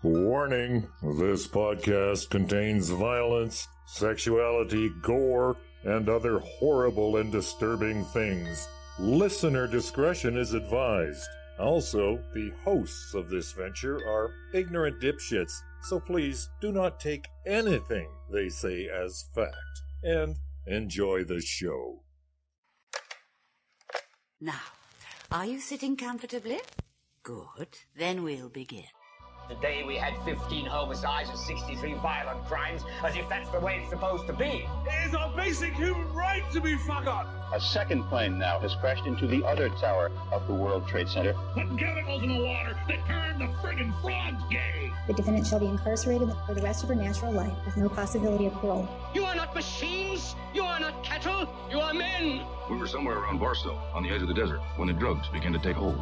Warning, this podcast contains violence, sexuality, gore, and other horrible and disturbing things. Listener discretion is advised. Also, the hosts of this venture are ignorant dipshits, so please do not take anything they say as fact, and enjoy the show. Now, are you sitting comfortably? Good. Then we'll begin. Today we had 15 homicides and 63 violent crimes, as if that's the way it's supposed to be. It is our basic human right to be fucked up. A second plane now has crashed into the other tower of the World Trade Center. Putting chemicals in the water that turn the friggin' frogs gay. The defendant shall be incarcerated for the rest of her natural life with no possibility of parole. You are not machines. You are not cattle. You are men. We were somewhere around Barstow, on the edge of the desert, when the drugs began to take hold.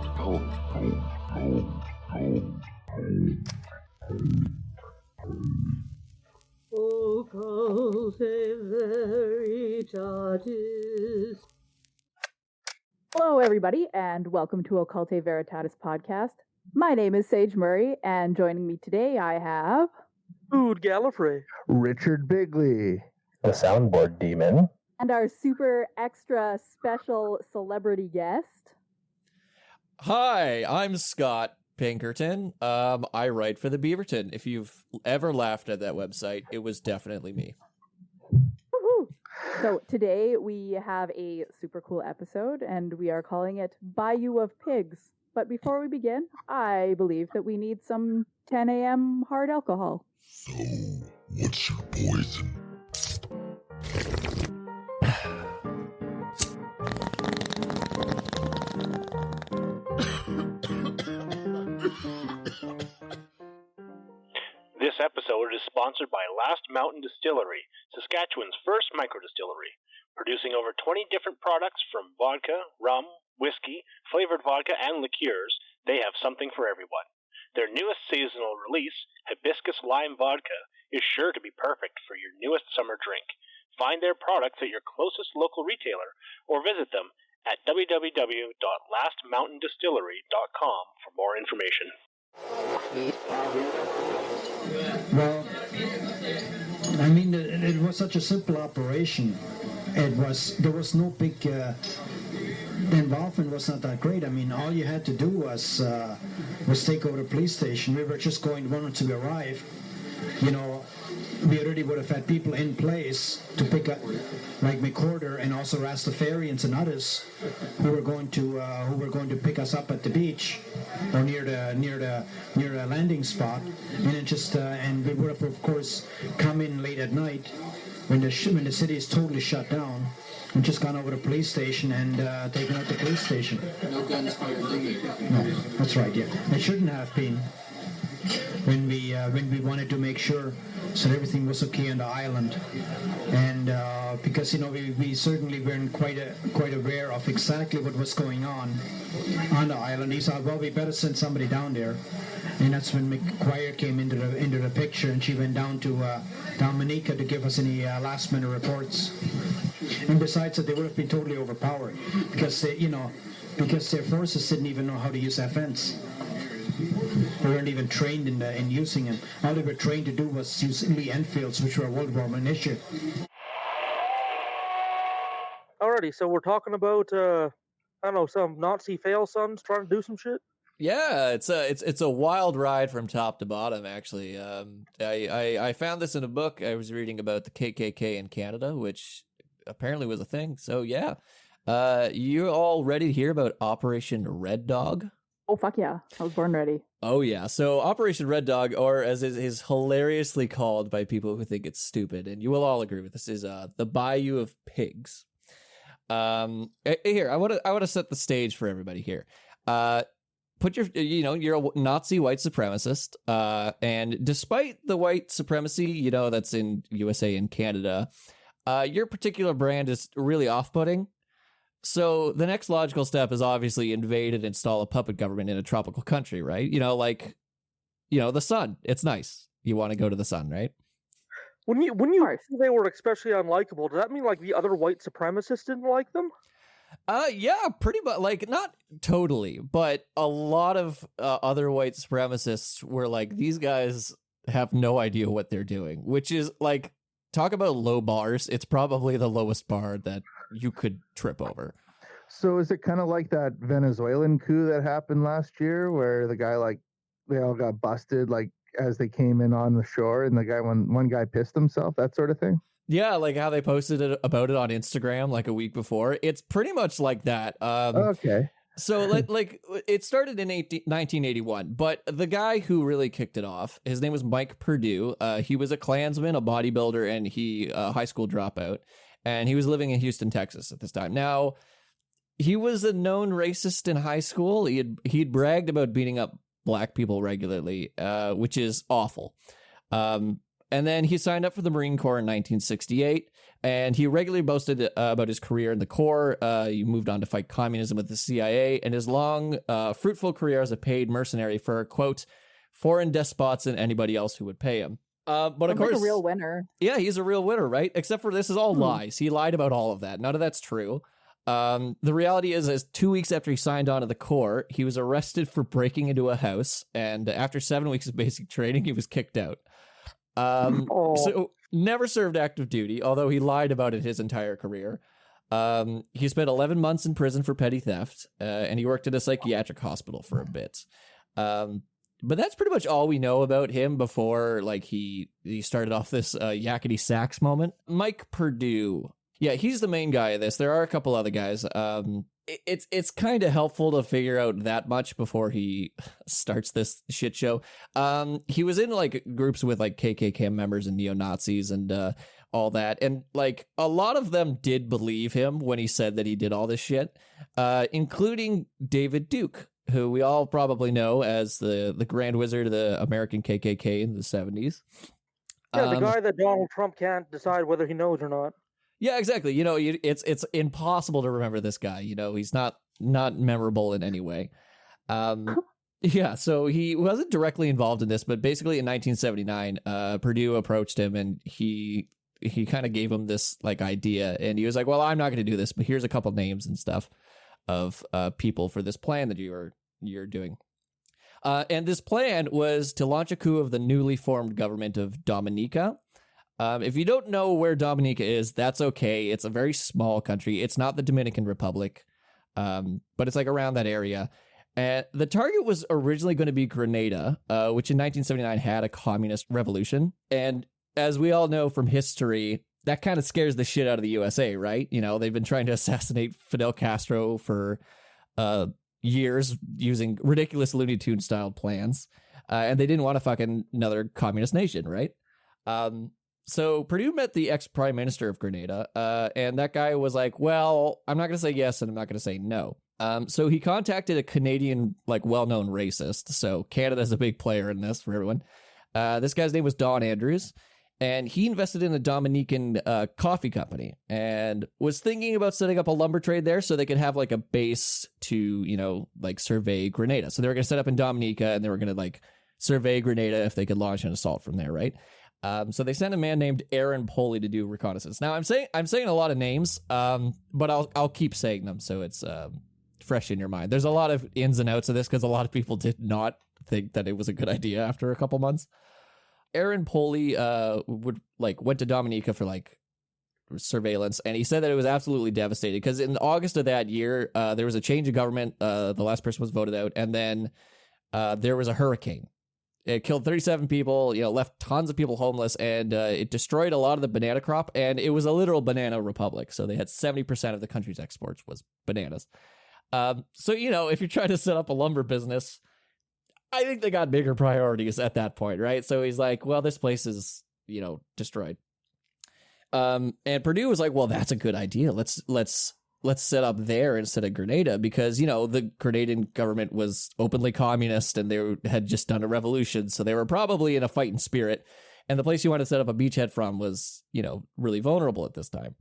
Hello, everybody, and welcome to Occulte Veritatis podcast. My name is Sage Murray, and joining me today I have... Food Gallifrey, Richard Bigley, the soundboard demon, and our super extra special celebrity guest. Hi, I'm Scott Pinkerton. I write for the Beaverton. If you've ever laughed at that website, it was definitely me. Woohoo! So today we have a super cool episode, and we are calling it Bayou of Pigs. But before we begin, I believe that we need some 10 a.m. hard alcohol. So, what's your poison? This episode is sponsored by Last Mountain Distillery, Saskatchewan's first microdistillery. Producing over 20 different products from vodka, rum, whiskey, flavored vodka, and liqueurs, they have something for everyone. Their newest seasonal release, Hibiscus Lime Vodka, is sure to be perfect for your newest summer drink. Find their products at your closest local retailer or visit them at www.lastmountaindistillery.com for more information. Well, I mean, it was such a simple operation. There was no big, the involvement was not that great. I mean, all you had to do was take over the police station. We were just wanted to arrive. You know, we already would have had people in place to pick up, like McCorder and also Rastafarians and others who were going to pick us up at the beach or near the landing spot, and then and we would have of course come in late at night when the city is totally shut down, and just gone over to the police station and taken out the police station. No guns fired. No, that's right. Yeah, it shouldn't have been. When we wanted to make sure so everything was okay on the island, and because we certainly weren't quite aware of exactly what was going on the island. He thought, well, we better send somebody down there, and that's when McQuire came into the picture, and she went down to Dominica to give us any last minute reports. And besides that, they would have been totally overpowered because their forces didn't even know how to use that fence. They weren't even trained in using it. All they were trained to do was use Lee Enfields, which were a World War I issue. Alrighty, so we're talking about some Nazi fail sons trying to do some shit. Yeah, it's a wild ride from top to bottom. Actually, I found this in a book I was reading about the KKK in Canada, which apparently was a thing. So yeah, you all ready to hear about Operation Red Dog? Oh, fuck yeah. I was born ready. Oh, yeah. So Operation Red Dog, or as it is hilariously called by people who think it's stupid, and you will all agree with this, is the Bayou of Pigs. Here, I want to set the stage for everybody here. Put you're a Nazi white supremacist, and despite the white supremacy, that's in USA and Canada, your particular brand is really off-putting. So the next logical step is obviously invade and install a puppet government in a tropical country, right? The sun. It's nice. You want to go to the sun, right? When you say they were especially unlikable, does that mean like the other white supremacists didn't like them? Yeah, pretty much. Like, not totally, but a lot of other white supremacists were like, these guys have no idea what they're doing, which is like, talk about low bars. It's probably the lowest bar that you could trip over. So is it kind of like that Venezuelan coup that happened last year where the guy, like, they all got busted, like, as they came in on the shore, and the guy, one guy pissed himself, that sort of thing? Yeah, like how they posted about it on Instagram like a week before. It's pretty much like that. Okay. So like it started in 1981, but the guy who really kicked it off, his name was Mike Perdue. He was a Klansman, a bodybuilder, and he a high school dropout, and he was living in Houston, Texas at this time. Now, he was a known racist in high school. He'd bragged about beating up black people regularly, which is awful. And then he signed up for the Marine Corps in 1968, and he regularly boasted about his career in the Corps. He moved on to fight communism with the CIA, and his long, fruitful career as a paid mercenary for, quote, foreign despots and anybody else who would pay him. But of course, like a real winner. Yeah, he's a real winner, right? Except for this is all lies. He lied about all of that. None of that's true. The reality is 2 weeks after he signed on to the Corps, he was arrested for breaking into a house, and after 7 weeks of basic training, he was kicked out. So never served active duty, although he lied about it his entire career. He spent 11 months in prison for petty theft, and he worked at a psychiatric hospital for a bit. But that's pretty much all we know about him before, like, he started off this yakety sax moment. Mike Perdue. Yeah, he's the main guy of this. There are a couple other guys. It's kind of helpful to figure out that much before he starts this shit show. He was in like groups with like KKK members and neo-Nazis and all that. And like a lot of them did believe him when he said that he did all this shit, including David Duke, who we all probably know as the Grand Wizard of the American KKK in the 70s. Yeah, the guy that Donald Trump can't decide whether he knows or not. Yeah, exactly. You know, it's impossible to remember this guy. You know, he's not memorable in any way. Yeah, so he wasn't directly involved in this, but basically in 1979, Perdue approached him and he kind of gave him this like idea, and he was like, "Well, I'm not going to do this, but here's a couple names and stuff of people for this plan that you're doing." And this plan was to launch a coup of the newly formed government of Dominica. If you don't know where Dominica is, that's okay. It's a very small country. It's not the Dominican Republic, but it's like around that area. And the target was originally going to be Grenada, which in 1979 had a communist revolution. And as we all know from history, that kind of scares the shit out of the USA, right? You know, they've been trying to assassinate Fidel Castro for years using ridiculous Looney Tunes style plans. And they didn't want to fucking another communist nation, right? So Perdue met the ex-prime minister of Grenada, and that guy was like, well, I'm not going to say yes, and I'm not going to say no. So he contacted a Canadian, like, well-known racist. So Canada's a big player in this for everyone. This guy's name was Don Andrews, and he invested in a Dominican coffee company and was thinking about setting up a lumber trade there so they could have, like, a base to, you know, like, survey Grenada. So they were going to set up in Dominica, and they were going to, like, survey Grenada if they could launch an assault from there, right? So they sent a man named Aaron Poley to do reconnaissance. Now I'm saying a lot of names, but I'll keep saying them so it's fresh in your mind. There's a lot of ins and outs of this because a lot of people did not think that it was a good idea after a couple months. Aaron Poley went to Dominica for like surveillance, and he said that it was absolutely devastating because in August of that year there was a change of government. The last person was voted out, and then there was a hurricane. It killed 37 people, you know, left tons of people homeless, and it destroyed a lot of the banana crop, and it was a literal banana republic. So they had 70% of the country's exports was bananas. So, you know, if you're trying to set up a lumber business, I think they got bigger priorities at that point, right? So he's like, well, this place is, you know, destroyed. And Perdue was like, well, that's a good idea. Let's set up there instead of Grenada because, you know, the Grenadian government was openly communist and they had just done a revolution. So they were probably in a fighting spirit. And the place you want to set up a beachhead from was, you know, really vulnerable at this time.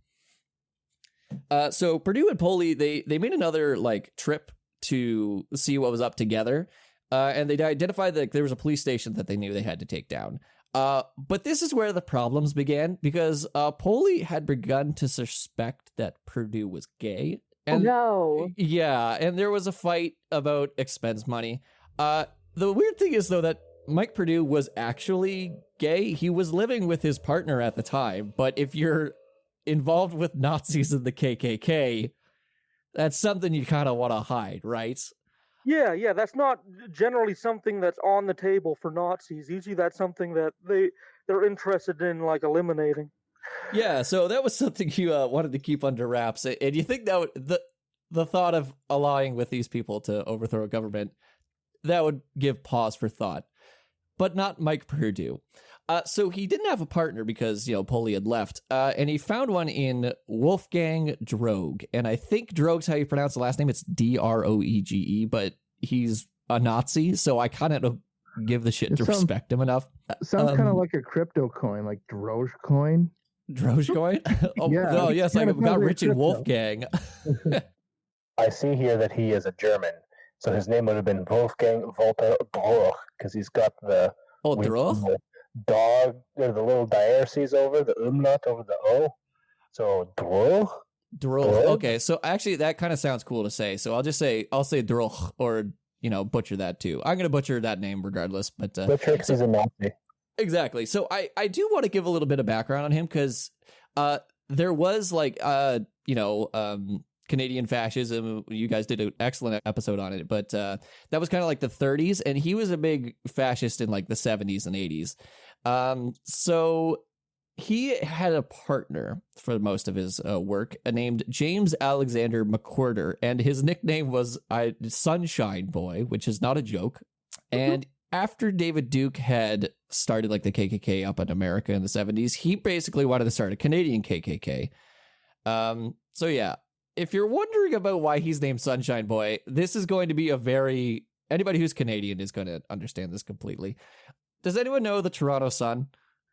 So Perdue and Poley, they made another like trip to see what was up together. And they identified that there was a police station that they knew they had to take down. But this is where the problems began because Poley had begun to suspect that Perdue was gay. And no. Yeah, and there was a fight about expense money. The weird thing is, though, that Mike Perdue was actually gay. He was living with his partner at the time, but if you're involved with Nazis in the KKK, that's something you kind of want to hide, right? Yeah, that's not generally something that's on the table for Nazis. Usually that's something that they're interested in, like, eliminating. Yeah, so that was something you wanted to keep under wraps. And you think that the thought of allying with these people to overthrow a government, that would give pause for thought. But not Mike Perdue. So he didn't have a partner because, Polly had left. And he found one in Wolfgang Droege. And I think Droege's how you pronounce the last name. It's Droege, but he's a Nazi. So I kind of don't give the shit to respect him enough. Sounds kind of like a crypto coin, like Dogecoin. Dogecoin? Yeah, oh, yes, I got rich in Wolfgang. I see here that he is a German. So his name would have been Wolfgang Walter Droege, because he's got the Droege? Dog, or the little diareses over, the umlaut over the O. So Droege? Droege. Okay, so actually that kind of sounds cool to say. So I'll say Droege, or, butcher that too. I'm going to butcher that name regardless. But butcher because he's a Nazi. Exactly. So I do want to give a little bit of background on him because there was Canadian fascism. You guys did an excellent episode on it, but that was kind of like the 30s, and he was a big fascist in like the 70s and 80s. So he had a partner for most of his work named James Alexander McWhorter, and his nickname was Sunshine Boy, which is not a joke. And after David Duke had started like the KKK up in America in the 70s, he basically wanted to start a Canadian KKK. So yeah. If you're wondering about why he's named Sunshine Boy, this is going to be anybody who's Canadian is going to understand this completely. Does anyone know the Toronto Sun?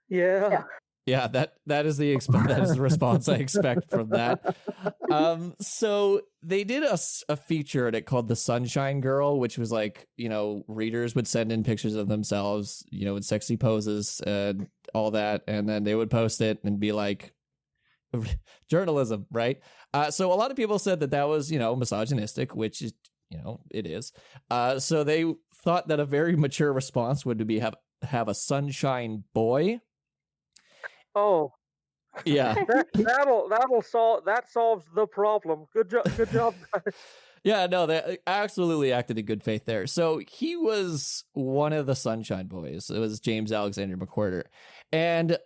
Yeah. Yeah, that is the response I expect from that. So they did a feature in it called The Sunshine Girl, which was like, readers would send in pictures of themselves, in sexy poses and all that, and then they would post it and be like, journalism, right? So a lot of people said that was, misogynistic, which is, it is. So they thought that a very mature response would be have a sunshine boy. Oh, yeah. that solves the problem. Good job. Yeah, no, they absolutely acted in good faith there. So he was one of the Sunshine Boys. It was James Alexander McWhorter, and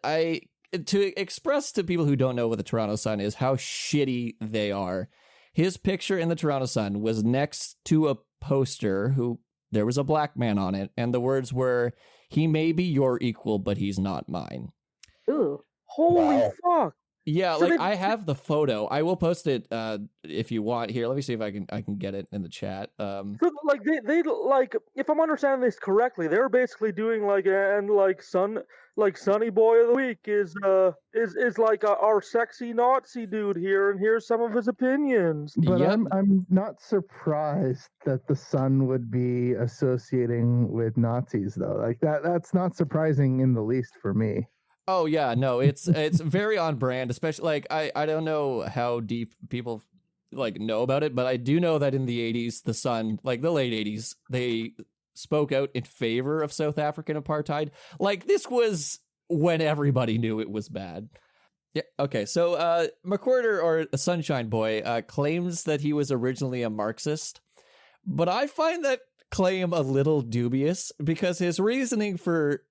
to express to people who don't know what the Toronto Sun is, how shitty they are, his picture in the Toronto Sun was next to a poster there was a black man on it, and the words were, "He may be your equal, but he's not mine." Ooh. Holy fuck. Yeah, so I have the photo. I will post it if you want. Here, let me see if I can get it in the chat. So like they like, if I'm understanding this correctly, they're basically doing Sunny Boy of the Week is like our sexy Nazi dude here, and here's some of his opinions. But yep. I'm not surprised that the Sun would be associating with Nazis though. Like that's not surprising in the least for me. Oh yeah, no, it's very on brand, especially like I don't know how deep people know about it, but I do know that in the 80s, the Sun, like the late 80s, they spoke out in favor of South African apartheid. Like this was when everybody knew it was bad. Yeah. Okay. So McWhorter, or Sunshine Boy, claims that he was originally a Marxist, but I find that claim a little dubious because his reasoning for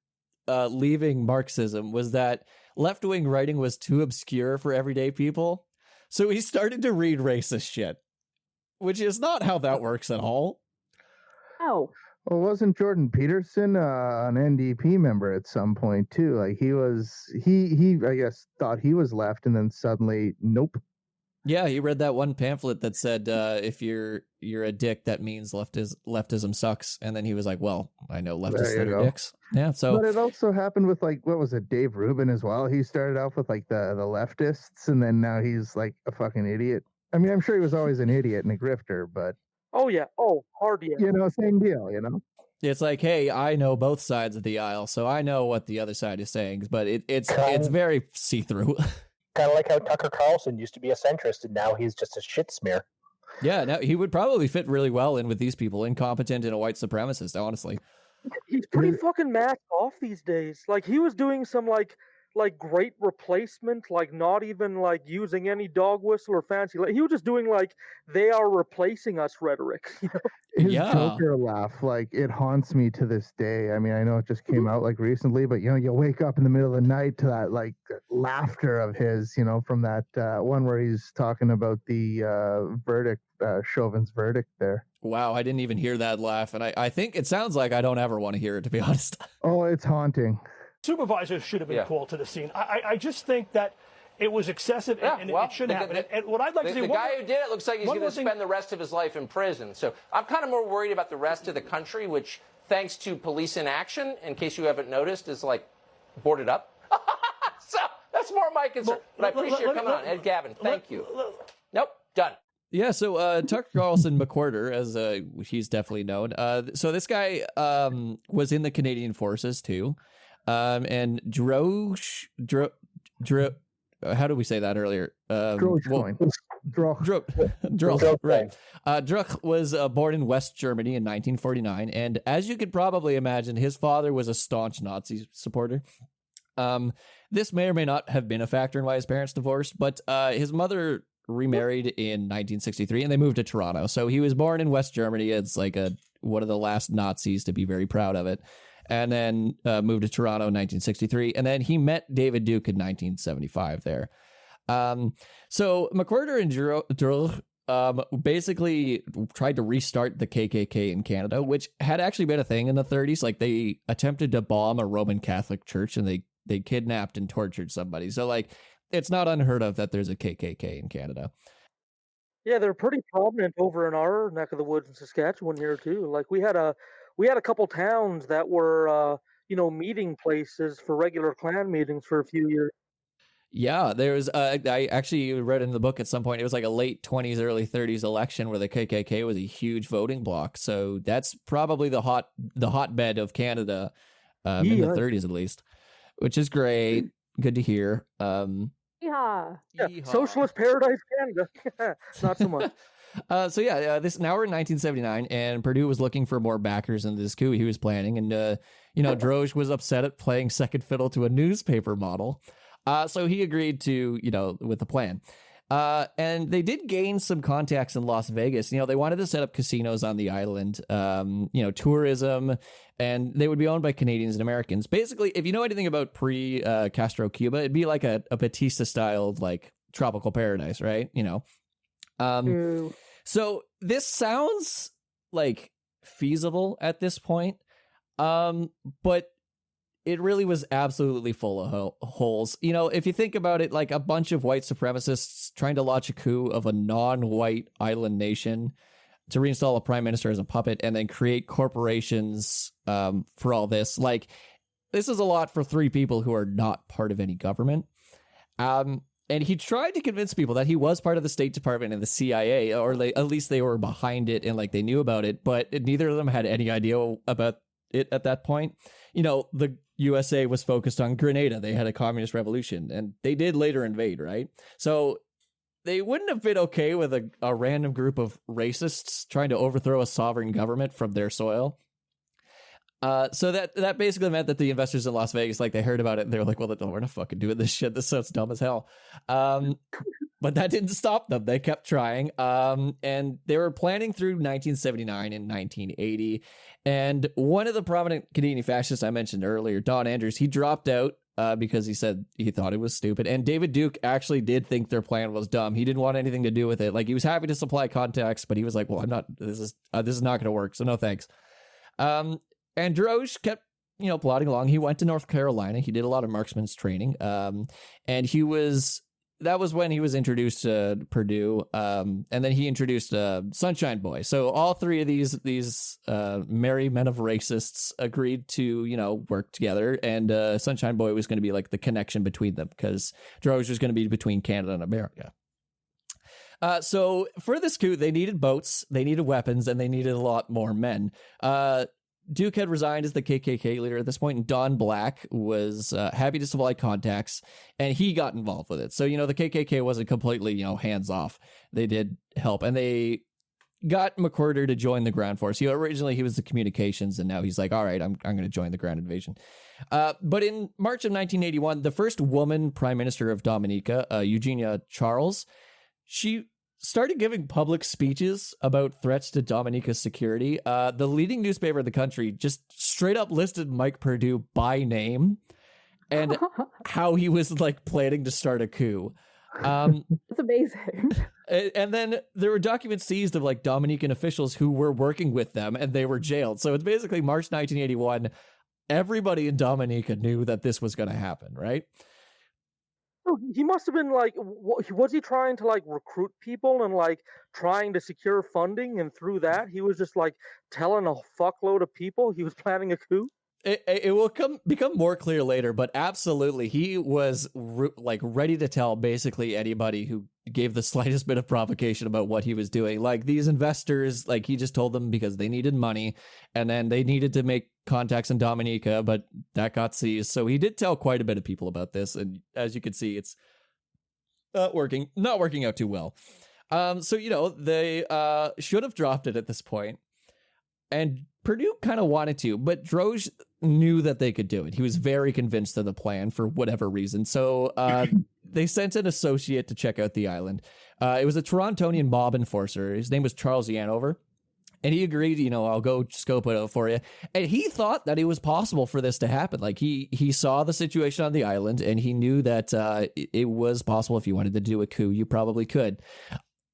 leaving Marxism was that left-wing writing was too obscure for everyday people. So he started to read racist shit, which is not how that works at all. Oh. Well, wasn't Jordan Peterson an NDP member at some point too? Like he I guess thought he was left, and then suddenly, nope. Yeah, he read that one pamphlet that said, if you're a dick, that means leftism sucks. And then he was like, well, I know leftists that are dicks. Yeah, so. But it also happened with what was it, Dave Rubin as well? He started off with the leftists, and then now he's like a fucking idiot. I mean, I'm sure he was always an idiot and a grifter, but. Oh, yeah. Oh, hard yeah. Same deal, It's like, hey, I know both sides of the aisle, so I know what the other side is saying, but it's very see-through. Kind of like how Tucker Carlson used to be a centrist, and now he's just a shit smear. Yeah, no, he would probably fit really well in with these people, incompetent and a white supremacist, honestly. He's pretty fucking masked off these days. Like, he was doing some like great replacement, like not even like using any dog whistle or fancy. Like, he was just doing like they are replacing us rhetoric. You know? His Joker laugh, like, it haunts me to this day. I mean, I know it just came out like recently, but you know, you wake up in the middle of the night to that like laughter of his, you know, from that one where he's talking about the verdict, Chauvin's verdict there. Wow, I didn't even hear that laugh, and I think it sounds like I don't ever want to hear it, to be honest. Oh, it's haunting. Supervisors should have been called to the scene. I just think that it was excessive and it shouldn't happen. And what I'd like to say, the guy who did it looks like he's going to spend the rest of his life in prison. So I'm kind of more worried about the rest of the country, which, thanks to police inaction, in case you haven't noticed, is like boarded up. So that's more my concern. But I appreciate you coming on, Ed Gavin. Thank you. Nope, done. Yeah, so Tucker Carlson McWhorter, as he's definitely known. So this guy was in the Canadian Forces too. And Droge, how do we say that earlier? Droge, right. Druch was born in West Germany in 1949, and as you could probably imagine, his father was a staunch Nazi supporter. This may or may not have been a factor in why his parents divorced, but his mother remarried in 1963, and they moved to Toronto. So he was born in West Germany. It's like one of the last Nazis to be very proud of it. And then moved to Toronto in 1963. And then he met David Duke in 1975 there. So McWhorter and Druch basically tried to restart the KKK in Canada, which had actually been a thing in the 30s. Like, they attempted to bomb a Roman Catholic church, and they kidnapped and tortured somebody. So, like, it's not unheard of that there's a KKK in Canada. Yeah, they're pretty prominent over in our neck of the woods in Saskatchewan here too. Like, we had a couple towns that were meeting places for regular Klan meetings for a few years. Yeah, there was I actually read in the book at some point, it was like a late 20s, early 30s election where the KKK was a huge voting bloc. So that's probably the hotbed of Canada in the 30s at least, which is great. Good to hear. Yeah, socialist paradise Canada. Not so much. Now we're in 1979, and Purdue was looking for more backers in this coup he was planning, and Droge was upset at playing second fiddle to a newspaper model, so he agreed to with the plan. And they did gain some contacts in Las Vegas. They wanted to set up casinos on the island, tourism, and they would be owned by Canadians and Americans. Basically, if you know anything about pre-Castro Cuba, it'd be like a Batista-styled, like, tropical paradise, right? So this sounds like feasible at this point, but it really was absolutely full of holes. If you think about it, like a bunch of white supremacists trying to launch a coup of a non-white island nation to reinstall a prime minister as a puppet and then create corporations for all this. Like, this is a lot for three people who are not part of any government. And he tried to convince people that he was part of the State Department and the CIA, or at least they were behind it and like they knew about it, but neither of them had any idea about it at that point. The USA was focused on Grenada. They had a communist revolution, and they did later invade, right? So they wouldn't have been okay with a random group of racists trying to overthrow a sovereign government from their soil. So that basically meant that the investors in Las Vegas, like, they heard about it and they were like, well, we're not fucking doing this shit. This sounds dumb as hell. But that didn't stop them. They kept trying. And they were planning through 1979 and 1980. And one of the prominent Canadian fascists I mentioned earlier, Don Andrews, he dropped out because he said he thought it was stupid. And David Duke actually did think their plan was dumb. He didn't want anything to do with it. Like, he was happy to supply contacts, but he was like, well, this is not going to work. So no thanks. And Droge kept, plodding along. He went to North Carolina. He did a lot of marksman's training. And that was when he was introduced to Purdue. And then he introduced Sunshine Boy. So all three of these merry men of racists agreed to, work together. And Sunshine Boy was going to be like the connection between them, because Droge was going to be between Canada and America. So for this coup, they needed boats, they needed weapons, and they needed a lot more men. Duke had resigned as the KKK leader at this point, and Don Black was happy to supply contacts, and he got involved with it. So, the KKK wasn't completely, hands off. They did help, and they got McWhorter to join the ground force. Originally he was the communications, and now he's like, all right, I'm going to join the ground invasion. But in March of 1981, the first woman prime minister of Dominica, Eugenia Charles, she started giving public speeches about threats to Dominica's security. The leading newspaper in the country just straight up listed Mike Perdue by name and how he was like planning to start a coup. It's amazing. And then there were documents seized of like Dominican officials who were working with them, and they were jailed. So it's basically March 1981. Everybody in Dominica knew that this was going to happen, right? He must have been like, was he trying to like recruit people and like trying to secure funding? And through that, he was just like telling a fuckload of people he was planning a coup? It will become more clear later, but absolutely, he was ready to tell basically anybody who gave the slightest bit of provocation about what he was doing. Like these investors, like he just told them because they needed money, and then they needed to make contacts in Dominica, but that got seized. So he did tell quite a bit of people about this, and as you can see, it's not working out too well. So they should have dropped it at this point, and Perdue kind of wanted to, but Droge knew that they could do it. He was very convinced of the plan for whatever reason. So they sent an associate to check out the island. It was a Torontonian mob enforcer. His name was Charles Yanover. And he agreed, I'll go scope it out for you. And he thought that it was possible for this to happen. Like he saw the situation on the island, and he knew that it was possible. If you wanted to do a coup, you probably could.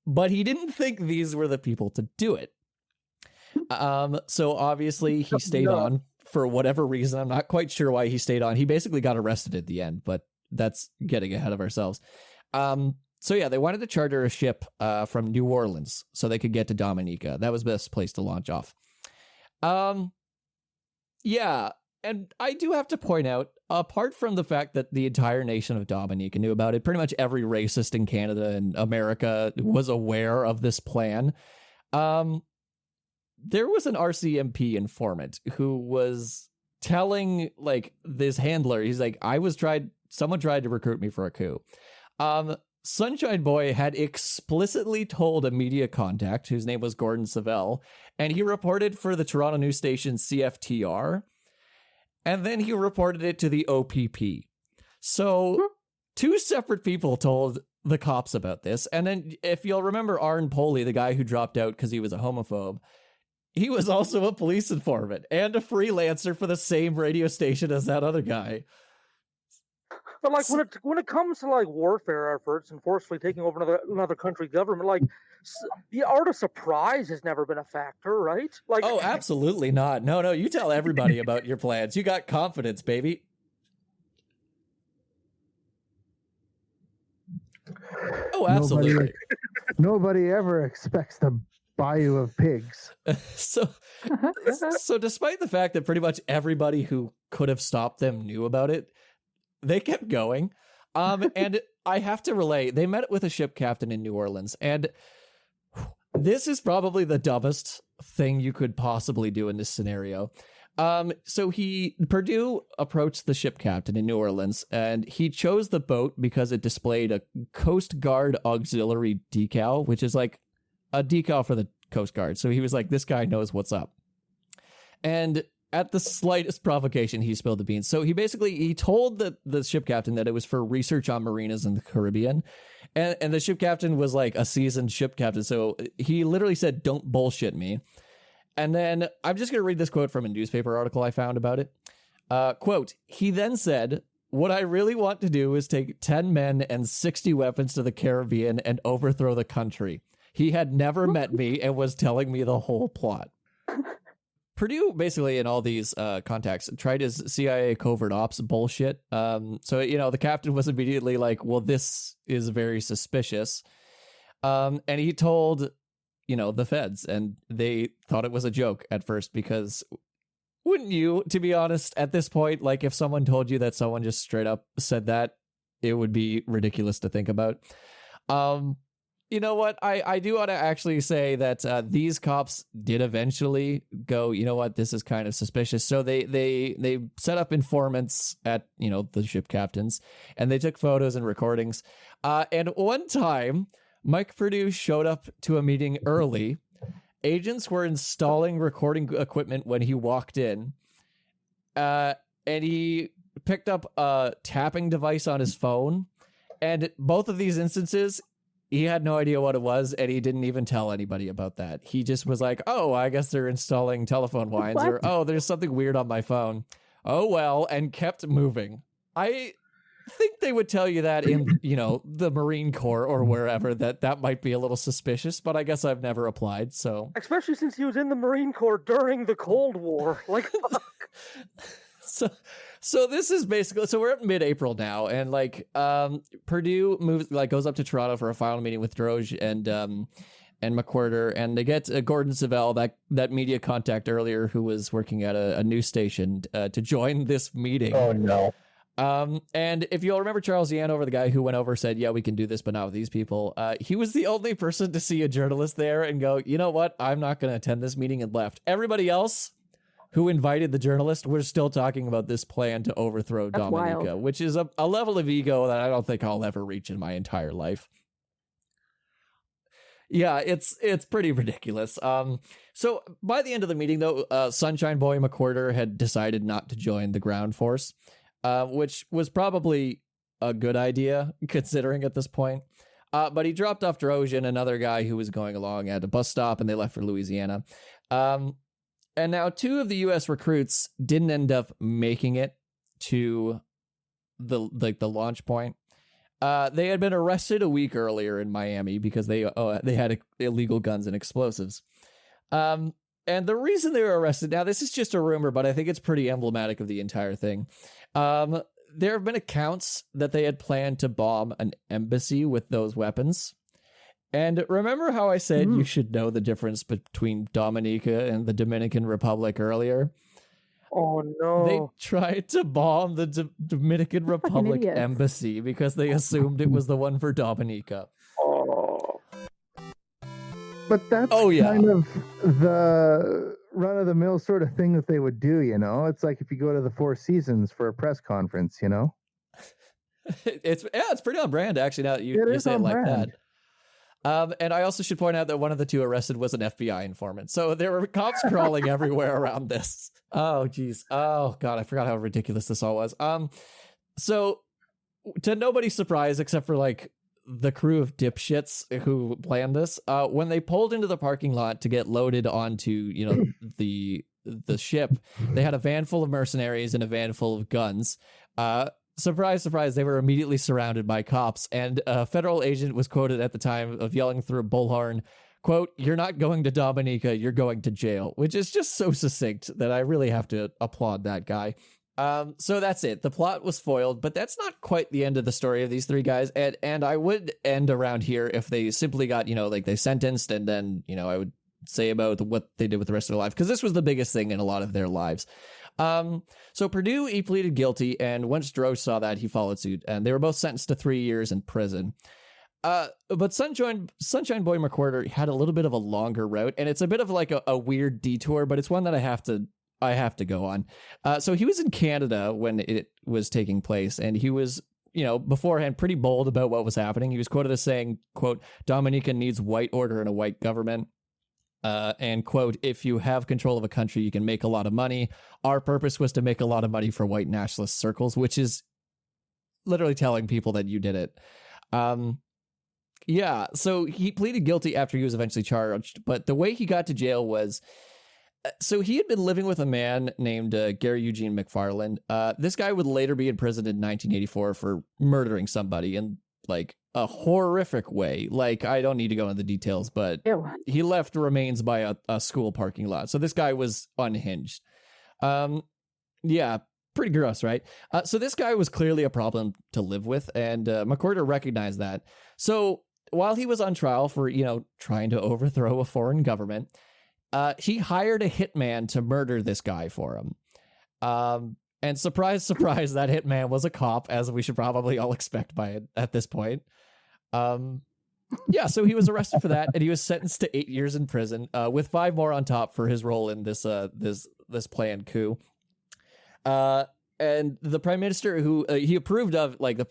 But he didn't think these were the people to do it. So obviously he stayed on for whatever reason. I'm not quite sure why he stayed on. He basically got arrested at the end, but that's getting ahead of ourselves. So yeah, they wanted to charter a ship from New Orleans so they could get to Dominica. That was the best place to launch off. Yeah, and I do have to point out, apart from the fact that the entire nation of Dominica knew about it, pretty much every racist in Canada and America was aware of this plan. There was an RCMP informant who was telling like this handler, he's like, someone tried to recruit me for a coup. Sunshine Boy had explicitly told a media contact whose name was Gordon Savell, and he reported for the Toronto news station CFTR, and then he reported it to the OPP. So two separate people told the cops about this. And then if you'll remember Arn Poley, the guy who dropped out because he was a homophobe, he was also a police informant and a freelancer for the same radio station as that other guy. But like when it comes to like warfare efforts and forcefully taking over another country government, like the art of surprise has never been a factor, right? Like, oh, absolutely not. No, you tell everybody about your plans. You got confidence, baby. Oh, absolutely. Nobody ever expects the Bayou of Pigs. So despite the fact that pretty much everybody who could have stopped them knew about it, they kept going. And I have to relay, they met with a ship captain in New Orleans, and this is probably the dumbest thing you could possibly do in this scenario. So Perdue approached the ship captain in New Orleans, and he chose the boat because it displayed a Coast Guard auxiliary decal, which is like a decal for the Coast Guard. So he was like, this guy knows what's up. And at the slightest provocation, he spilled the beans. So he told the ship captain that it was for research on marinas in the Caribbean. And the ship captain was like a seasoned ship captain. So he literally said, don't bullshit me. And then I'm just going to read this quote from a newspaper article I found about it. Quote, he then said, what I really want to do is take 10 men and 60 weapons to the Caribbean and overthrow the country. He had never met me and was telling me the whole plot. Perdue, basically, in all these contacts, tried his CIA covert ops bullshit. So, the captain was immediately like, well, this is very suspicious. And he told, the feds, and they thought it was a joke at first because wouldn't you, to be honest, at this point, like if someone told you that someone just straight up said that, it would be ridiculous to think about. You know what? I do want to actually say that these cops did eventually go, you know what? This is kind of suspicious. So they set up informants at, the ship captains, and they took photos and recordings. And one time, Mike Perdue showed up to a meeting early, agents were installing recording equipment when he walked in, and he picked up a tapping device on his phone. And both of these instances, he had no idea what it was, and he didn't even tell anybody about that. He just was like, oh, I guess they're installing telephone lines, or, oh, there's something weird on my phone. Oh, well, and kept moving. I think they would tell you that in, the Marine Corps or wherever, that might be a little suspicious, but I guess I've never applied, so. Especially since he was in the Marine Corps during the Cold War. Like, fuck. So this is basically, so we're at mid-April now, and Perdue goes up to Toronto for a final meeting with Droge and McWhirter, and they get Gordon Savell, that media contact earlier who was working at a news station, to join this meeting. Oh no. And if you'll remember, Charles Yanover, the guy who went over, said, yeah, we can do this, but not with these people. He was the only person to see a journalist there and go, you know what? I'm not going to attend this meeting, and left. Everybody else who invited the journalist, we're still talking about this plan to overthrow Dominica, wild. Which is a level of ego that I don't think I'll ever reach in my entire life. Yeah, it's pretty ridiculous. So by the end of the meeting, though, Sunshine Boy McWhirter had decided not to join the ground force, which was probably a good idea considering at this point. But he dropped off Droge and another guy who was going along at a bus stop, and they left for Louisiana. And now 2 of the U.S. recruits didn't end up making it to the launch point. They had been arrested a week earlier in Miami because they had illegal guns and explosives. And the reason they were arrested, now this is just a rumor, but I think it's pretty emblematic of the entire thing. There have been accounts that they had planned to bomb an embassy with those weapons. And remember how I said you should know the difference between Dominica and the Dominican Republic earlier? Oh, no. They tried to bomb the Dominican Republic embassy because they assumed it was the one for Dominica. Oh. But that's kind of the run-of-the-mill sort of thing that they would do, It's like if you go to the Four Seasons for a press conference, It's pretty on brand, actually, now that you say it like that. And I also should point out that one of the 2 arrested was an FBI informant. So there were cops crawling everywhere around this. Oh, geez. Oh, God, I forgot how ridiculous this all was. So to nobody's surprise, except for the crew of dipshits who planned this, when they pulled into the parking lot to get loaded onto, the ship, they had a van full of mercenaries and a van full of guns. Surprise, surprise, they were immediately surrounded by cops, and a federal agent was quoted at the time of yelling through a bullhorn, quote, "You're not going to Dominica, you're going to jail," which is just so succinct that I really have to applaud that guy. So that's it. The plot was foiled, but that's not quite the end of the story of these 3 guys, and I would end around here if they simply got, they sentenced, and then, I would say about what they did with the rest of their life, because this was the biggest thing in a lot of their lives. So Perdue, he pleaded guilty, and once Droge saw that, he followed suit, and they were both sentenced to 3 years in prison. But Sunshine Boy McWhirter had a little bit of a longer route, and it's a bit of a weird detour, but it's one that I have to go on. So he was in Canada when it was taking place, and he was, beforehand pretty bold about what was happening. He was quoted as saying, quote, "Dominica needs white order and a white government." And quote, "If you have control of a country, you can make a lot of money. Our purpose was to make a lot of money for white nationalist circles," which is literally telling people that you did it. So he pleaded guilty after he was eventually charged. But the way he got to jail was, so he had been living with a man named Gary Eugene McFarland. This guy would later be imprisoned in 1984 for murdering somebody in a horrific way. I don't need to go into the details, but he left remains by a school parking lot. So this guy was unhinged. Pretty gross, right? So this guy was clearly a problem to live with, and McWhirter recognized that. So while he was on trial for, trying to overthrow a foreign government, he hired a hitman to murder this guy for him. And surprise, surprise, that hitman was a cop, as we should probably all expect by it at this point. So he was arrested for that, and he was sentenced to 8 years in prison, with 5 more on top for his role in this planned coup. And the prime minister who he approved of, like the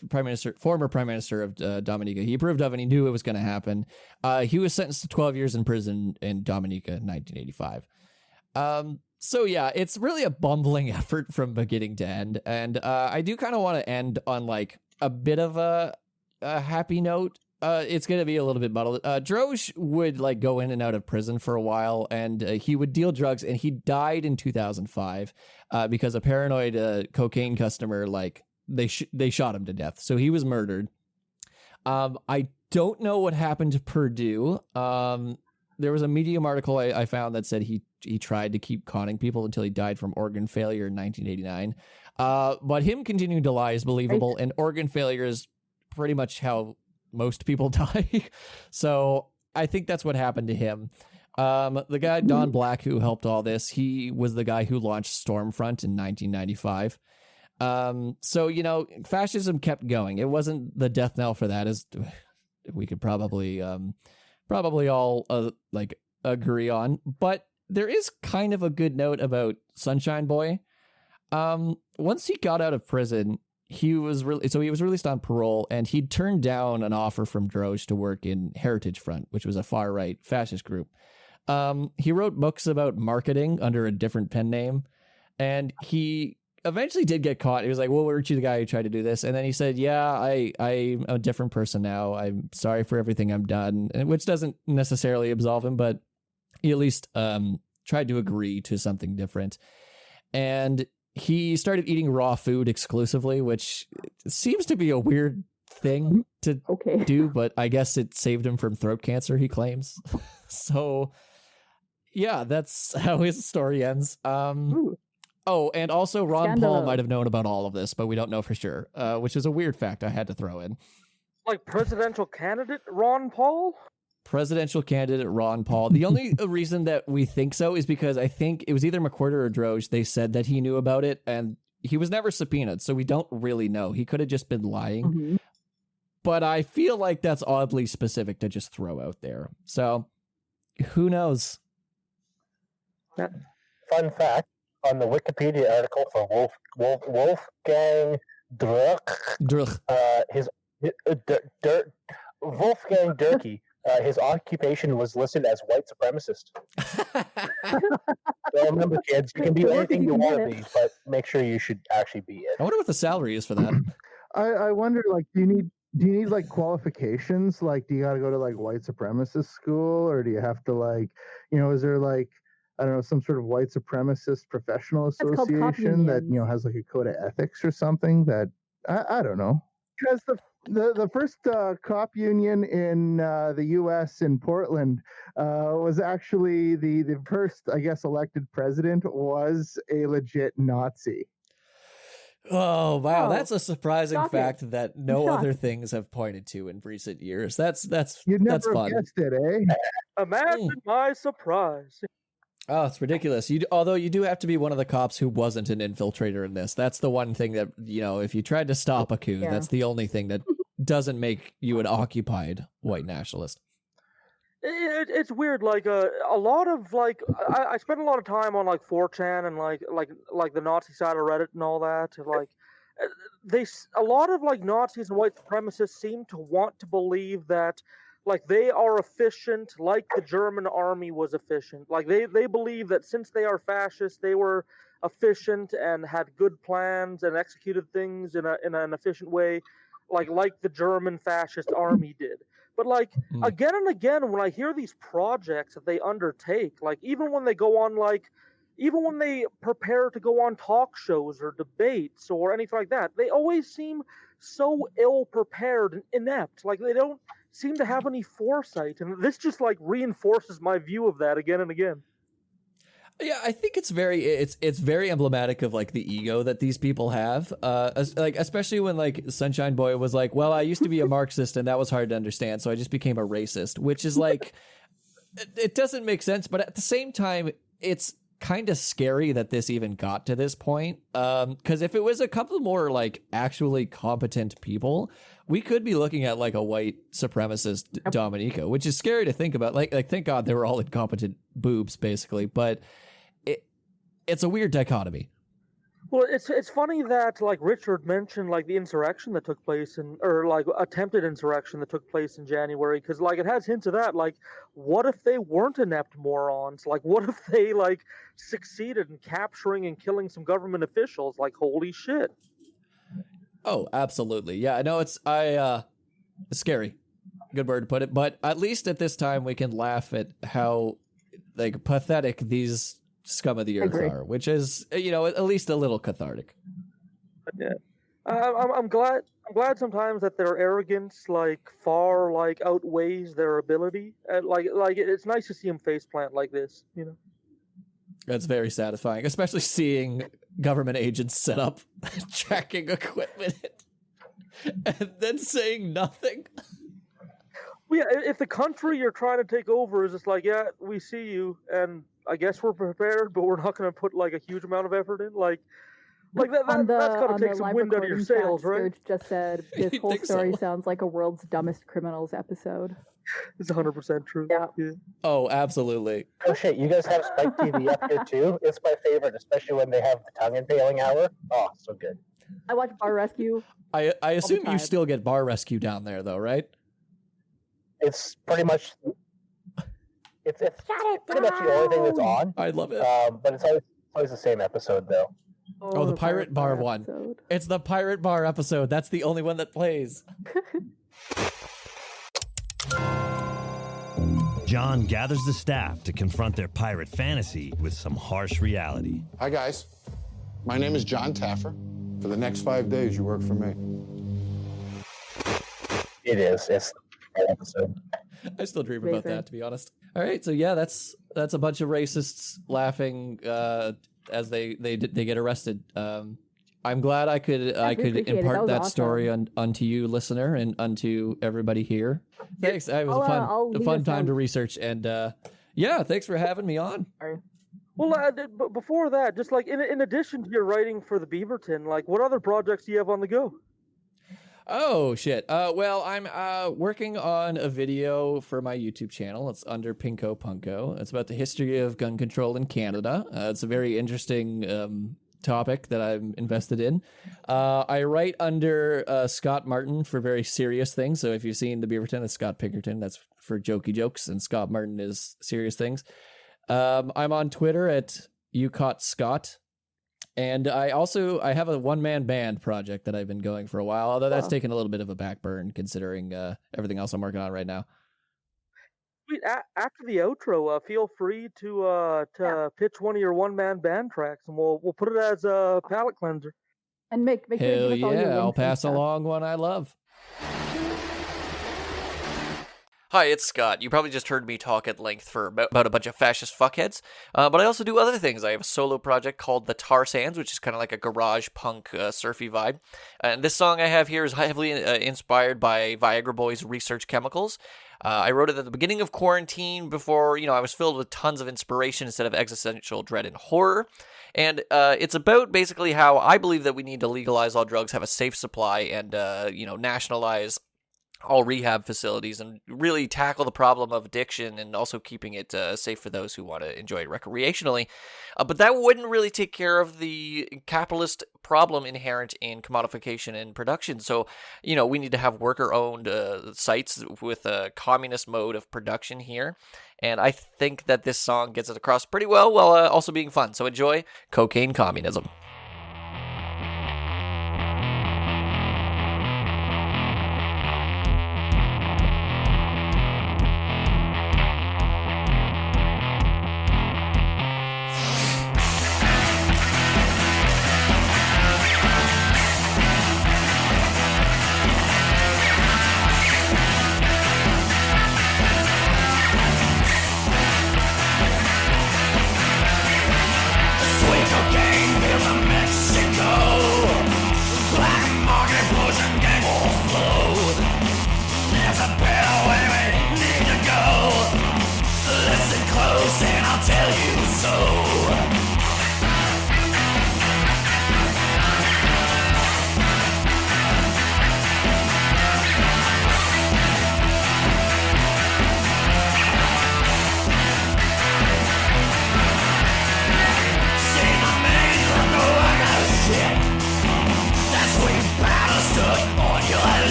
former prime minister of Dominica, he approved of and he knew it was going to happen. He was sentenced to 12 years in prison in Dominica in 1985. So yeah, it's really a bumbling effort from beginning to end. And I do kind of want to end on like a bit of a happy note. It's going to be a little bit muddled. Droge would like go in and out of prison for a while, and he would deal drugs, and he died in 2005 because a paranoid cocaine customer, like they shot him to death. So he was murdered. I don't know what happened to Purdue. There was a Medium article I found that said he tried to keep conning people until he died from organ failure in 1989. But him continuing to lie is believable, and organ failure is pretty much how most people die. So I think that's what happened to him. The guy, Don Black, who helped all this, he was the guy who launched Stormfront in 1995. So, you know, fascism kept going. It wasn't the death knell for that, as we could probably all like agree on. But there is kind of a good note about Sunshine Boy. Once he got out of prison, he was released on parole, and he turned down an offer from Droge to work in Heritage Front, which was a far-right fascist group. He wrote books about marketing under a different pen name, and he eventually did get caught. He was like, well, weren't you the guy who tried to do this? And then he said, yeah, I'm a different person now. I'm sorry for everything I've done, which doesn't necessarily absolve him, but he at least tried to agree to something different. And he started eating raw food exclusively, which seems to be a weird thing to do, but I guess it saved him from throat cancer, he claims. So, yeah, that's how his story ends. Oh, and also Ron Paul might have known about all of this, but we don't know for sure, which is a weird fact I had to throw in. Like presidential candidate Ron Paul? Presidential candidate Ron Paul. The only reason that we think so is because I think it was either McWhorter or Droge. They said that he knew about it, and he was never subpoenaed, so we don't really know. He could have just been lying. Mm-hmm. But I feel like that's oddly specific to just throw out there. So, who knows? Fun fact, on the Wikipedia article for Wolfgang Druch, Wolfgang Durkee, his occupation was listed as white supremacist. So remember, kids, you can be anything you want to be, but make sure you should actually be it. I wonder what the salary is for that. I wonder, like, do you need like qualifications? Like, do you got to go to like white supremacist school, or do you have to like, you know, is there like, I don't know, some sort of white supremacist professional association that, you know, has like a code of ethics or something that I don't know. Because the first cop union in the U.S. in Portland was actually the first, I guess, elected president was a legit Nazi. Oh wow, that's a surprising fact that no other things have pointed to in recent years. That's You'd never that's fun. Guessed it, eh? Imagine my surprise. Oh, it's ridiculous. Although you do have to be one of the cops who wasn't an infiltrator in this. That's the one thing that, you know, if you tried to stop a coup, that's the only thing that doesn't make you an occupied white nationalist. It's weird. Like a lot of like I spent a lot of time on like 4chan and like the Nazi side of Reddit and all that. Like a lot of like Nazis and white supremacists seem to want to believe that like they are efficient, like the German army was efficient. Like they believe that since they are fascist, they were efficient and had good plans and executed things in an efficient way, like the German fascist army did. But like again and again, when I hear these projects that they undertake, like even when they prepare to go on talk shows or debates or anything like that, they always seem so ill prepared and inept. Like they don't seem to have any foresight, and this just like reinforces my view of that again and again. Yeah, I think it's very emblematic of like the ego that these people have. Like especially when like Sunshine Boy was like, "Well, I used to be a Marxist, and that was hard to understand, so I just became a racist," which is like, it doesn't make sense. But at the same time, it's kind of scary that this even got to this point. Because if it was a couple more like actually competent people, we could be looking at like a white supremacist Dominica, which is scary to think about. Like thank God they were all incompetent boobs, basically. But it's a weird dichotomy. Well, it's funny that like Richard mentioned like the insurrection that took place or like attempted insurrection that took place in January, because like it has hints of that. Like, what if they weren't inept morons? Like, what if they like succeeded in capturing and killing some government officials? Like, holy shit! Oh, absolutely. Yeah, I know it's scary. Good word to put it. But at least at this time we can laugh at how like pathetic these scum of the earth are, which is, you know, at least a little cathartic. Yeah, I'm glad sometimes that their arrogance like far like outweighs their ability. Like it's nice to see them faceplant like this, you know. That's very satisfying, especially seeing government agents set up tracking equipment and then saying nothing. Well, yeah, if the country you're trying to take over is just like, yeah, we see you, and I guess we're prepared, but we're not going to put like a huge amount of effort in. Like that's got to take some wind out of your sails, right? Serge just said this whole story sounds like a world's dumbest criminals episode. It's 100% true. Yeah. Oh, absolutely. Oh shit, you guys have Spike TV up here too? It's my favorite, especially when they have the tongue impaling hour. Oh, so good. I watch Bar Rescue. I assume you still get Bar Rescue down there though, right? It's pretty much it's pretty much the only thing that's on. I love it. But it's always the same episode though. Oh, the Pirate Bar one. Episode. It's the Pirate Bar episode. That's the only one that plays. John gathers the staff to confront their pirate fantasy with some harsh reality. Hi, guys. My name is John Taffer. For the next 5 days, you work for me. It is. It's the episode. I still dream about that, to be honest. All right, so yeah, that's a bunch of racists laughing as they get arrested. I'm glad I could impart that story onto you, listener, and unto everybody here. Thanks. It was a fun time to research, and yeah, thanks for having me on. Well, but before that, just like in addition to your writing for the Beaverton, like what other projects do you have on the go? Oh shit. Well, I'm working on a video for my YouTube channel. It's under Pinko Punko. It's about the history of gun control in Canada. It's a very interesting topic that I'm invested in. I write under Scott Martin for very serious things. So if you've seen the Beaverton, it's Scott Pinkerton. That's for jokey jokes, and Scott Martin is serious things. I'm on Twitter at YouCaughtScott. And I have a one-man band project that I've been going for a while, although that's taken a little bit of a back burn considering everything else I'm working on right now. Wait, after the outro, feel free to pitch one of your one-man band tracks, and we'll put it as a palate cleanser. And make sure Hell you give us all your yeah, I'll links and pass stuff. along one I love. Hi, it's Scott. You probably just heard me talk at length for about a bunch of fascist fuckheads, but I also do other things. I have a solo project called The Tar Sands, which is kind of like a garage punk surfy vibe. And this song I have here is heavily inspired by Viagra Boys' Research Chemicals. I wrote it at the beginning of quarantine before, I was filled with tons of inspiration instead of existential dread and horror. And it's about basically how I believe that we need to legalize all drugs, have a safe supply, and, nationalize all rehab facilities and really tackle the problem of addiction and also keeping it safe for those who want to enjoy it recreationally. But that wouldn't really take care of the capitalist problem inherent in commodification and production. So, we need to have worker-owned sites with a communist mode of production here. And I think that this song gets it across pretty well while also being fun. So enjoy Cocaine Communism. Sweet cocaine feels amazing.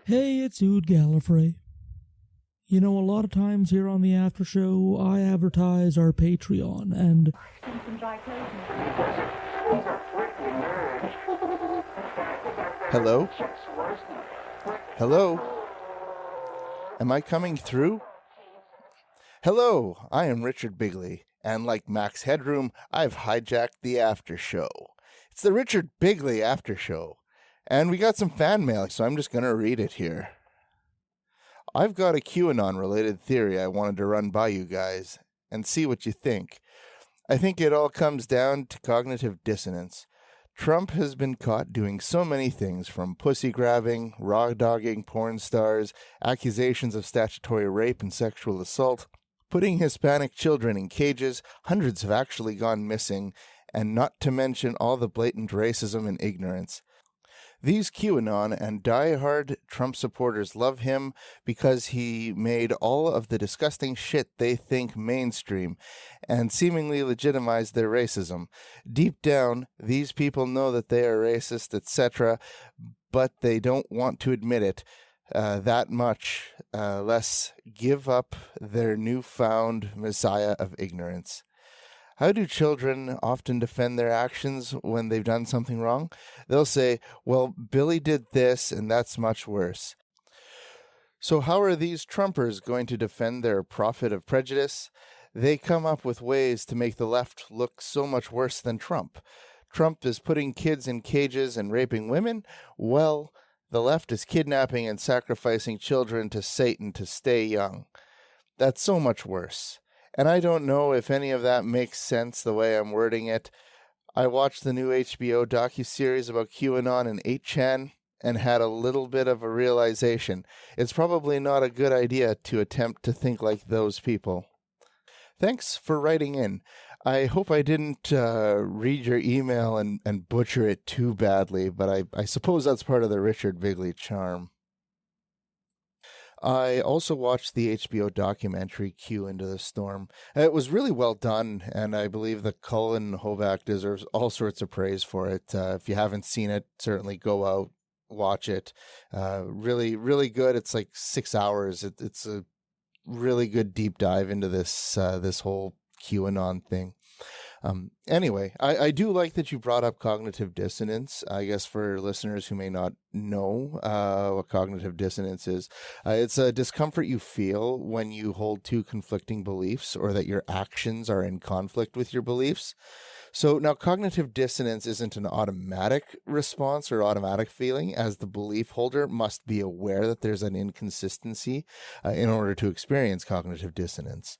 Hey, it's Ood Gallifrey. You know, a lot of times here on the after show, I advertise our Patreon, and... Hello? Hello? Am I coming through? Hello, I am Richard Bigley, and like Max Headroom, I've hijacked the after show. It's the Richard Bigley after show. And we got some fan mail, so I'm just going to read it here. I've got a QAnon-related theory I wanted to run by you guys and see what you think. I think it all comes down to cognitive dissonance. Trump has been caught doing so many things, from pussy grabbing, raw-dogging porn stars, accusations of statutory rape and sexual assault, putting Hispanic children in cages, hundreds have actually gone missing, and not to mention all the blatant racism and ignorance. These QAnon and die-hard Trump supporters love him because he made all of the disgusting shit they think mainstream and seemingly legitimized their racism. Deep down, these people know that they are racist, etc., but they don't want to admit it that much, less give up their newfound messiah of ignorance. How do children often defend their actions when they've done something wrong? They'll say, well, Billy did this, and that's much worse. So how are these Trumpers going to defend their prophet of prejudice? They come up with ways to make the left look so much worse than Trump. Trump is putting kids in cages and raping women? Well, the left is kidnapping and sacrificing children to Satan to stay young. That's so much worse. And I don't know if any of that makes sense the way I'm wording it. I watched the new HBO docuseries about QAnon and 8chan and had a little bit of a realization. It's probably not a good idea to attempt to think like those people. Thanks for writing in. I hope I didn't read your email and butcher it too badly, but I suppose that's part of the Richard Bigley charm. I also watched the HBO documentary Q Into the Storm. It was really well done, and I believe that Cullen Hoback deserves all sorts of praise for it. If you haven't seen it, certainly go out, watch it. Really, really good. It's like 6 hours. It's a really good deep dive into this whole QAnon thing. Anyway, I do like that you brought up cognitive dissonance. I guess for listeners who may not know what cognitive dissonance is, it's a discomfort you feel when you hold two conflicting beliefs or that your actions are in conflict with your beliefs. So now cognitive dissonance isn't an automatic response or automatic feeling, as the belief holder must be aware that there's an inconsistency in order to experience cognitive dissonance.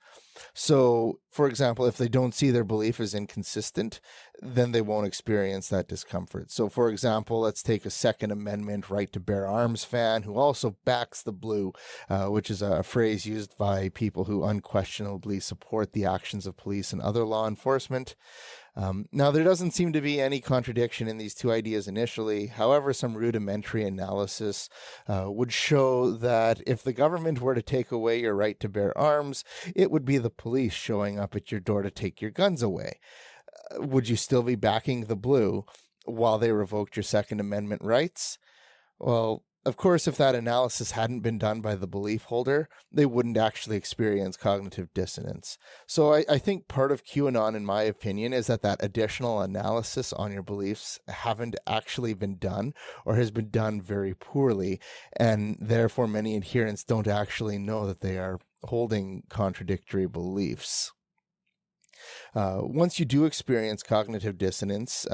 So For example, if they don't see their belief as inconsistent, then they won't experience that discomfort. So, for example, let's take a Second Amendment right to bear arms fan who also backs the blue, which is a phrase used by people who unquestionably support the actions of police and other law enforcement. Now, there doesn't seem to be any contradiction in these two ideas initially. However, some rudimentary analysis would show that if the government were to take away your right to bear arms, it would be the police showing up at your door to take your guns away. Would you still be backing the blue while they revoked your Second Amendment rights? Well, of course, if that analysis hadn't been done by the belief holder, they wouldn't actually experience cognitive dissonance. So I think part of QAnon, in my opinion, is that additional analysis on your beliefs haven't actually been done or has been done very poorly, and therefore many adherents don't actually know that they are holding contradictory beliefs. Once you do experience cognitive dissonance,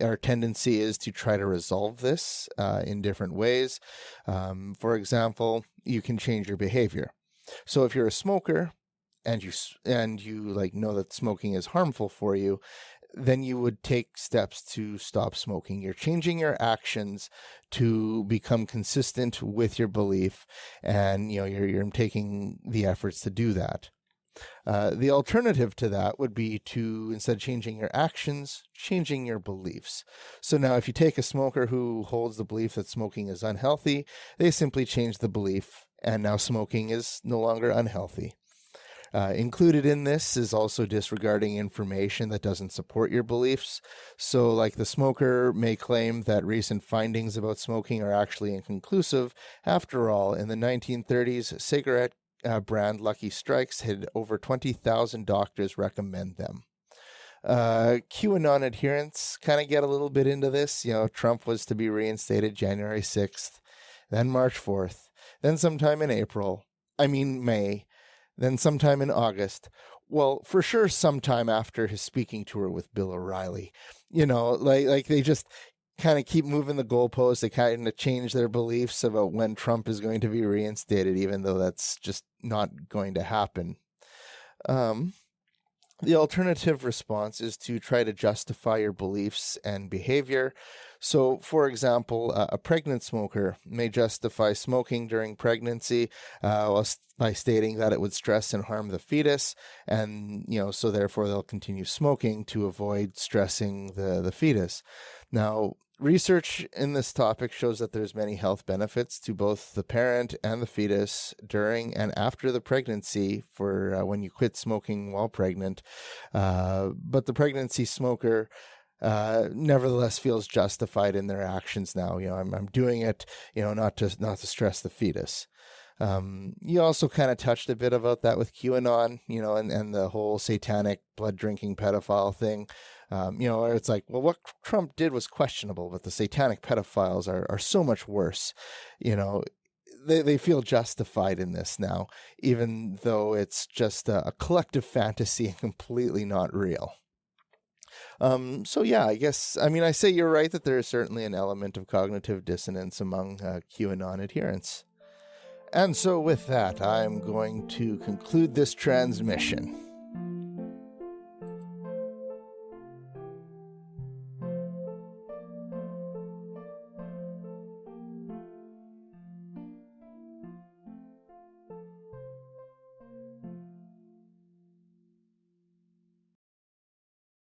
our tendency is to try to resolve this in different ways. For example, you can change your behavior. So if you're a smoker and you like know that smoking is harmful for you, then you would take steps to stop smoking. You're changing your actions to become consistent with your belief, and you're taking the efforts to do that. The alternative to that would be to, instead of changing your actions, changing your beliefs. So now if you take a smoker who holds the belief that smoking is unhealthy, they simply change the belief, and now smoking is no longer unhealthy. Included in this is also disregarding information that doesn't support your beliefs. So like the smoker may claim that recent findings about smoking are actually inconclusive. After all, in the 1930s, cigarette brand Lucky Strikes had over 20,000 doctors recommend them. QAnon adherents kind of get a little bit into this. Trump was to be reinstated January 6th, then March 4th, then sometime in May, then sometime in August. Well, for sure sometime after his speaking tour with Bill O'Reilly. Like they just kind of keep moving the goalposts. They kind of change their beliefs about when Trump is going to be reinstated, even though that's just not going to happen. The alternative response is to try to justify your beliefs and behavior. So, for example, a pregnant smoker may justify smoking during pregnancy by stating that it would stress and harm the fetus, and so therefore they'll continue smoking to avoid stressing the fetus. Now, research in this topic shows that there's many health benefits to both the parent and the fetus during and after the pregnancy for when you quit smoking while pregnant. But the pregnancy smoker nevertheless feels justified in their actions now. I'm doing it, not to stress the fetus. You also kind of touched a bit about that with QAnon, and the whole satanic blood drinking pedophile thing. Where it's like, well, what Trump did was questionable, but the satanic pedophiles are so much worse. They feel justified in this now, even though it's just a collective fantasy and completely not real. So yeah, I say you're right that there is certainly an element of cognitive dissonance among QAnon adherents. And so with that, I'm going to conclude this transmission.